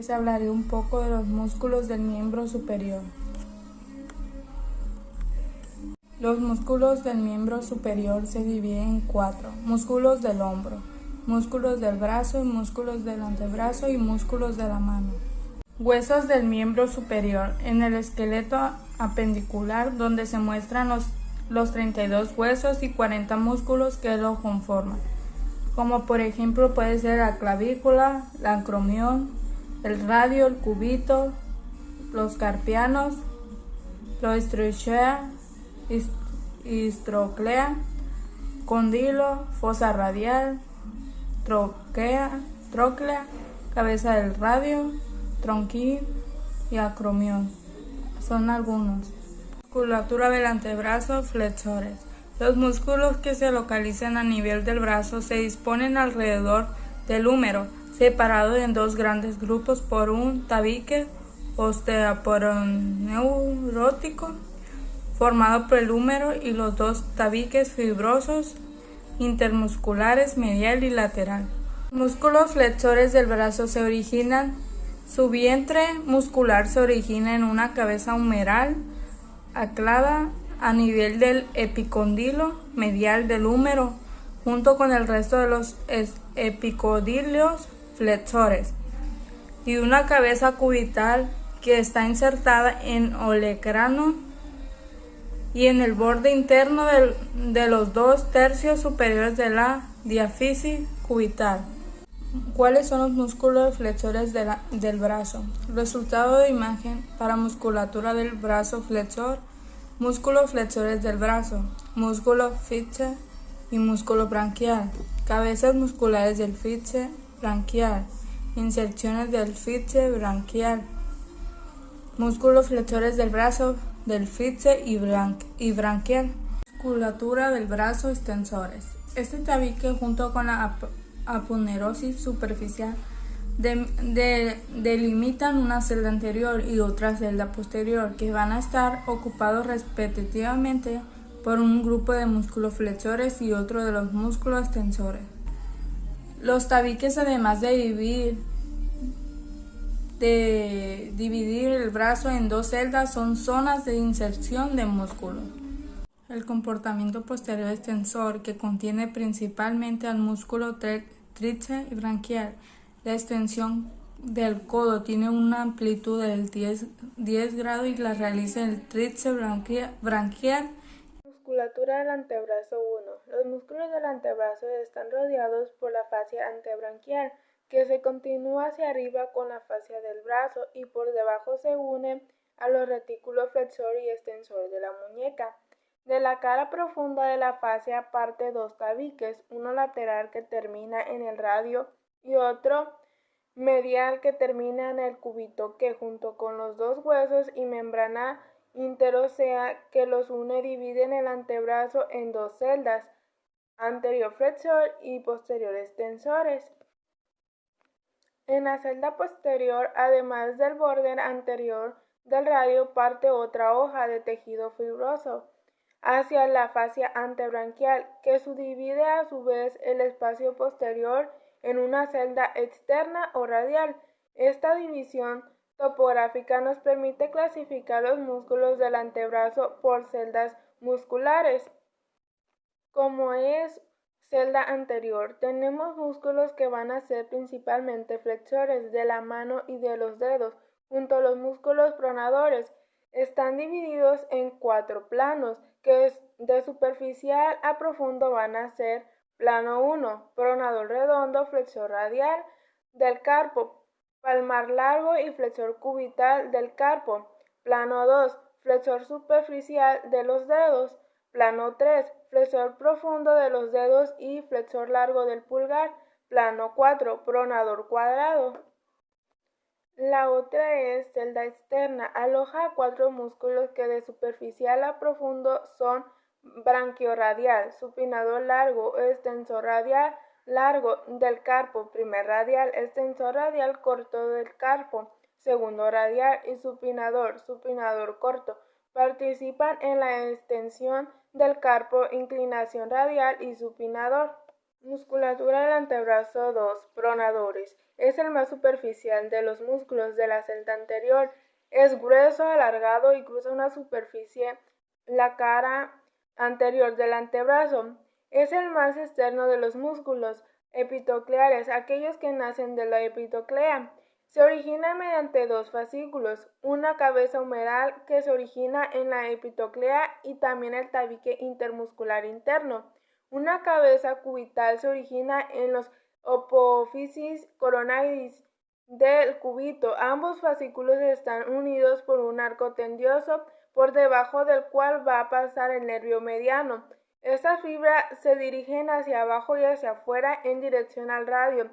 Les hablaré un poco de los músculos del miembro superior. Los músculos del miembro superior se dividen en 4: músculos del hombro, músculos del brazo, músculos del antebrazo y músculos de la mano. Huesos del miembro superior. En el esqueleto apendicular, donde se muestran los 32 huesos y 40 músculos que lo conforman, como por ejemplo puede ser la clavícula, el acromion, el radio, el cúbito, los carpianos, los estrichea, histroclea, condilo, fosa radial, tróclea, cabeza del radio, tronquín y acromion. Son algunos. Musculatura del antebrazo, flexores. Los músculos que se localizan a nivel del brazo se disponen alrededor del húmero, separado en dos grandes grupos por un tabique osteoponeurótico formado por el húmero y los dos tabiques fibrosos intermusculares medial y lateral. Los músculos flexores del brazo se originan. Su vientre muscular se origina en una cabeza humeral anclada a nivel del epicondilo medial del húmero, junto con el resto de los epicondilios flexores, y una cabeza cubital que está insertada en olecrano y en el borde interno de los 2/3 superiores de la diáfisis cubital. ¿Cuáles son los músculos flexores del brazo? Resultado de imagen para musculatura del brazo flexor. Músculos flexores del brazo, músculo fixe y músculo branquial. Cabezas musculares del fixe branquial, inserciones del fixe branquial. Músculos flexores del brazo, del fixe y branquial. Musculatura del brazo extensores. Este tabique, junto con la aponerosis superficial, delimitan una celda anterior y otra celda posterior, que van a estar ocupados respectivamente por un grupo de músculos flexores y otro de los músculos extensores. Los tabiques, además de dividir el brazo en dos celdas, son zonas de inserción de músculos. El comportamiento posterior extensor, que contiene principalmente al músculo tríceps y branquial. La extensión del codo tiene una amplitud del 10 grados y la realiza el tríceps branquial. Musculatura del antebrazo 1. Los músculos del antebrazo están rodeados por la fascia antebranquial, que se continúa hacia arriba con la fascia del brazo y por debajo se une a los retículos flexor y extensor de la muñeca. De la cara profunda de la fascia parte dos tabiques, uno lateral que termina en el radio y otro medial que termina en el cúbito, que junto con los dos huesos y membrana interósea que los une dividen el antebrazo en dos celdas, anterior flexor y posterior extensores. En la celda posterior, además del borde anterior del radio, parte otra hoja de tejido fibroso hacia la fascia antebranquial, que subdivide a su vez el espacio posterior en una celda externa o radial. Esta división topográfica nos permite clasificar los músculos del antebrazo por celdas musculares. Como es celda anterior, tenemos músculos que van a ser principalmente flexores de la mano y de los dedos, junto a los músculos pronadores. Están divididos en 4 planos, que de superficial a profundo van a ser: plano 1, pronador redondo, flexor radial del carpo, palmar largo y flexor cubital del carpo. Plano 2, flexor superficial de los dedos. Plano 3, flexor profundo de los dedos y flexor largo del pulgar. Plano 4, pronador cuadrado. La otra es celda externa. Aloja 4 músculos que de superficial a profundo son: branquioradial, supinador largo, extensor radial largo del carpo, primer radial, extensor radial corto del carpo, segundo radial y supinador corto. Participan en la extensión del carpo, inclinación radial y supinador. Musculatura del antebrazo 2. Pronadores. Es el más superficial de los músculos de la celda anterior. Es grueso, alargado y cruza una superficie la cara anterior del antebrazo. Es el más externo de los músculos epitocleares, aquellos que nacen de la epitoclea. Se origina mediante dos fascículos, una cabeza humeral que se origina en la epitoclea y también el tabique intermuscular interno. Una cabeza cubital se origina en los apófisis coronaris del cúbito. Ambos fascículos están unidos por un arco tendinoso por debajo del cual va a pasar el nervio mediano. Estas fibras se dirigen hacia abajo y hacia afuera en dirección al radio,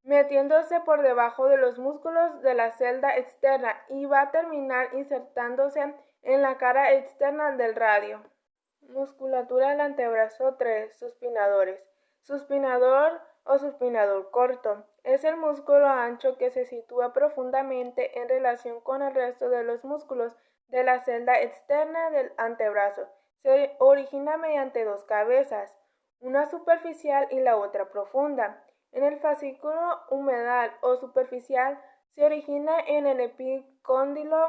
metiéndose por debajo de los músculos de la celda externa y va a terminar insertándose en la cara externa del radio. Musculatura del antebrazo 3. Suspinadores. Suspinador o suspinador corto. Es el músculo ancho que se sitúa profundamente en relación con el resto de los músculos de la celda externa del antebrazo. Se origina mediante dos cabezas, una superficial y la otra profunda. En el fascículo humedal o superficial se origina en el epicóndilo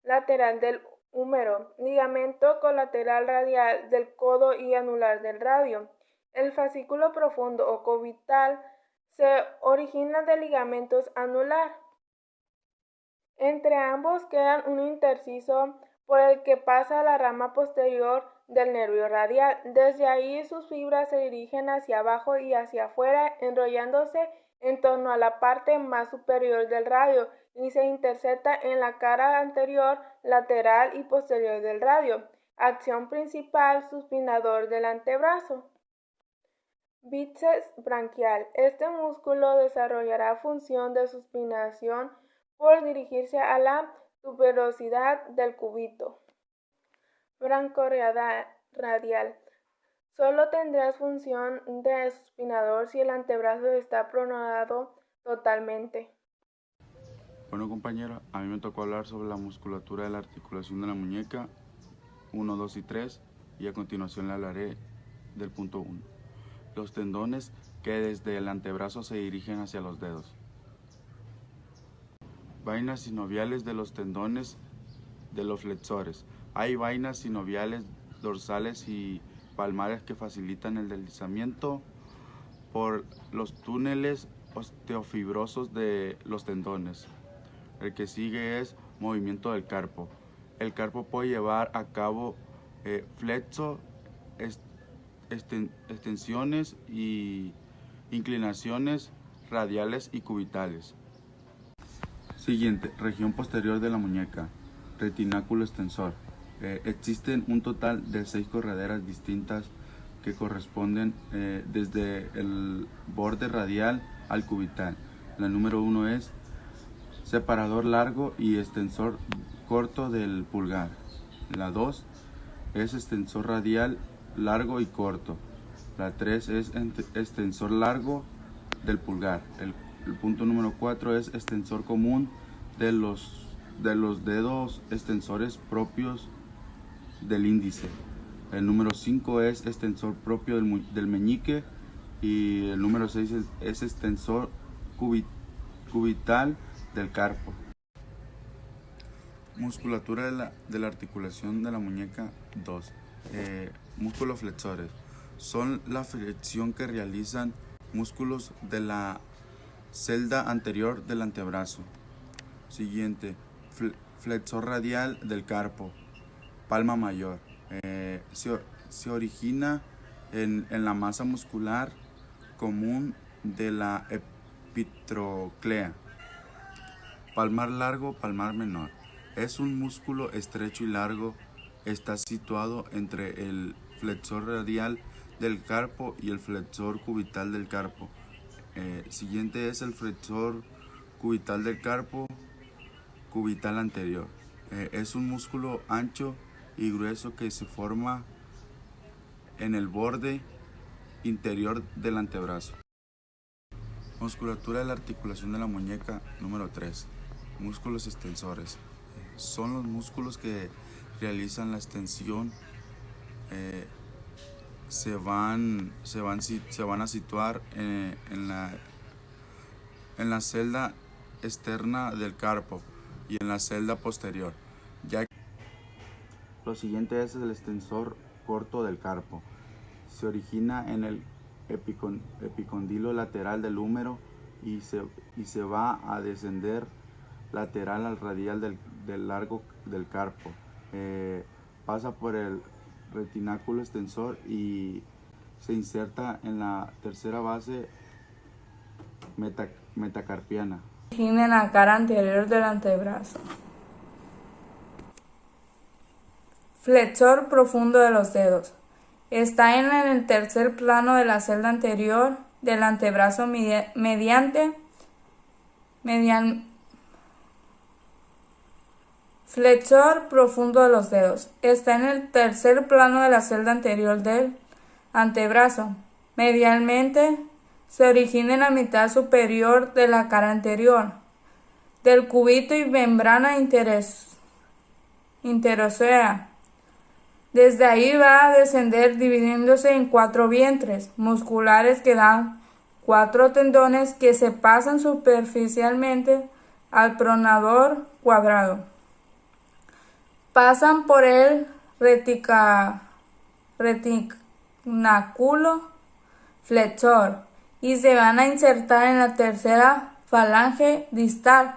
lateral del húmero, ligamento colateral radial del codo y anular del radio. El fascículo profundo o cubital se origina de ligamentos anular. Entre ambos quedan un intersticio por el que pasa la rama posterior del nervio radial. Desde ahí sus fibras se dirigen hacia abajo y hacia afuera, enrollándose en torno a la parte más superior del radio y se intercepta en la cara anterior, lateral y posterior del radio. Acción principal: suspinador del antebrazo. Bíceps branquial. Este músculo desarrollará función de supinación por dirigirse a la tuberosidad del cúbito. Brancoradial. Solo tendrás función de supinador si el antebrazo está pronado totalmente. Bueno, compañera, a mí me tocó hablar sobre la musculatura de la articulación de la muñeca 1, 2 y 3 y a continuación le hablaré del punto 1. Los tendones que desde el antebrazo se dirigen hacia los dedos. Vainas sinoviales de los tendones de los flexores. Hay vainas sinoviales dorsales y palmares que facilitan el deslizamiento por los túneles osteofibrosos de los tendones. El que sigue es movimiento del carpo. El carpo puede llevar a cabo flexo, extensiones y inclinaciones radiales y cubitales. Siguiente, región posterior de la muñeca, retináculo extensor. Existen un total de 6 correderas distintas que corresponden desde el borde radial al cubital. La número 1 es separador largo y extensor corto del pulgar. La 2 es extensor radial largo y corto. La 3 es extensor largo del pulgar. El punto número 4 es extensor común de los dedos extensores propios del índice. El número 5 es extensor propio del meñique y el número 6 es extensor cubital del carpo. Musculatura de la articulación de la muñeca 2. Músculos flexores. Son la flexión que realizan músculos de la celda anterior del antebrazo. Siguiente, flexor radial del carpo, palma mayor. Se origina en la masa muscular común de la epitoclea. Palmar largo, palmar menor. Es un músculo estrecho y largo. Está situado entre el flexor radial del carpo y el flexor cubital del carpo. Siguiente es el flexor cubital del carpo, cubital anterior. Es un músculo ancho y grueso que se forma en el borde interior del antebrazo. Musculatura de la articulación de la muñeca número 3. Músculos extensores. Son los músculos que realizan la extensión se van a situar en la celda externa del carpo y en la celda posterior. Lo siguiente es el extensor corto del carpo. Se origina en el epicondilo lateral del húmero y se va a descender lateral al radial del largo del carpo. Pasa por el retináculo extensor y se inserta en la tercera base metacarpiana. En la cara anterior del antebrazo. Flexor profundo de los dedos. Está en el tercer plano de la celda anterior del antebrazo Flexor profundo de los dedos. Está en el tercer plano de la celda anterior del antebrazo. Medialmente se origina en la mitad superior de la cara anterior, del cúbito y membrana interósea. Desde ahí va a descender dividiéndose en 4 vientres musculares que dan 4 tendones que se pasan superficialmente al pronador cuadrado. Pasan por el retináculo flexor y se van a insertar en la tercera falange distal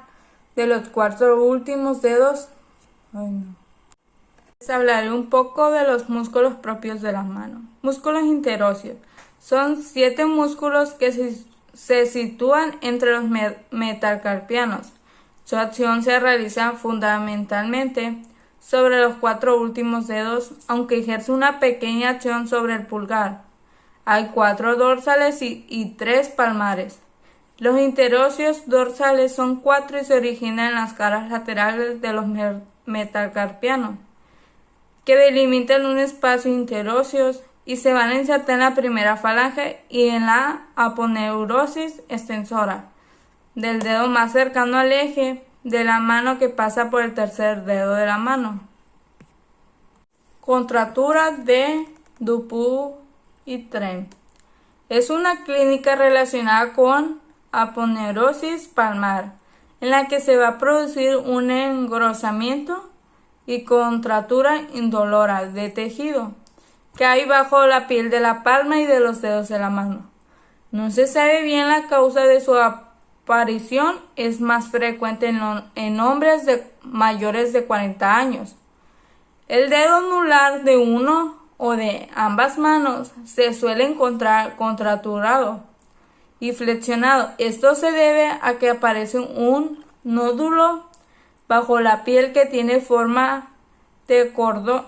de los 4 últimos dedos. Les hablaré un poco de los músculos propios de la mano. Músculos interóseos. Son 7 músculos que se sitúan entre los metacarpianos. Su acción se realiza fundamentalmente sobre los 4 últimos dedos, aunque ejerce una pequeña acción sobre el pulgar. Hay 4 dorsales y 3 palmares. Los interóseos dorsales son 4 y se originan en las caras laterales de los metacarpianos, que delimitan un espacio interóseos y se van a insertar en la primera falange y en la aponeurosis extensora del dedo más cercano al eje de la mano que pasa por el tercer dedo de la mano. Contractura de Dupuytren. Es una clínica relacionada con aponeurosis palmar, en la que se va a producir un engrosamiento y contractura indolora de tejido que hay bajo la piel de la palma y de los dedos de la mano. No se sabe bien la causa de su aparición. Es más frecuente en hombres mayores de 40 años. El dedo anular de uno o de ambas manos se suele encontrar contracturado y flexionado. Esto se debe a que aparece un nódulo bajo la piel que tiene forma de cordón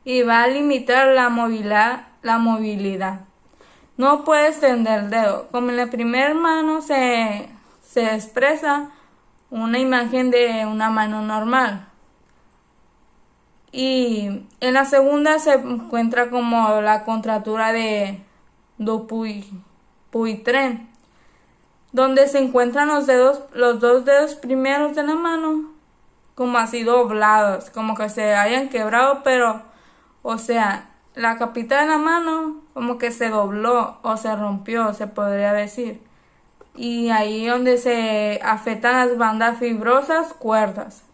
y va a limitar la movilidad. No puede extender el dedo. Como en la primera mano se expresa una imagen de una mano normal, y en la segunda se encuentra como la contractura de Dupuytren, donde se encuentran los 2 dedos primeros de la mano como así doblados, como que se hayan quebrado, pero, o sea, la capita de la mano como que se dobló o se rompió, se podría decir. Y ahí donde se afectan las bandas fibrosas cuerdas.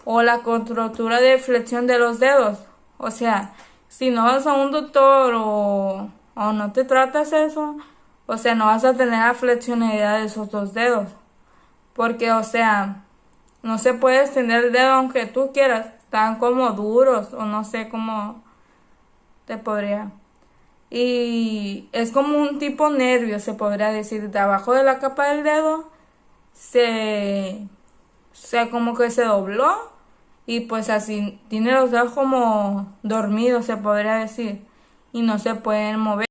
O la contractura de flexión de los dedos. O sea, si no vas a un doctor o no te tratas eso, o sea, no vas a tener la flexibilidad de esos 2 dedos. Porque, o sea, no se puede extender el dedo aunque tú quieras. Están como duros o no sé cómo te podría. Y es como un tipo nervio, se podría decir. De abajo de la capa del dedo se como que se dobló y pues así tiene los dedos como dormidos, se podría decir, y no se pueden mover.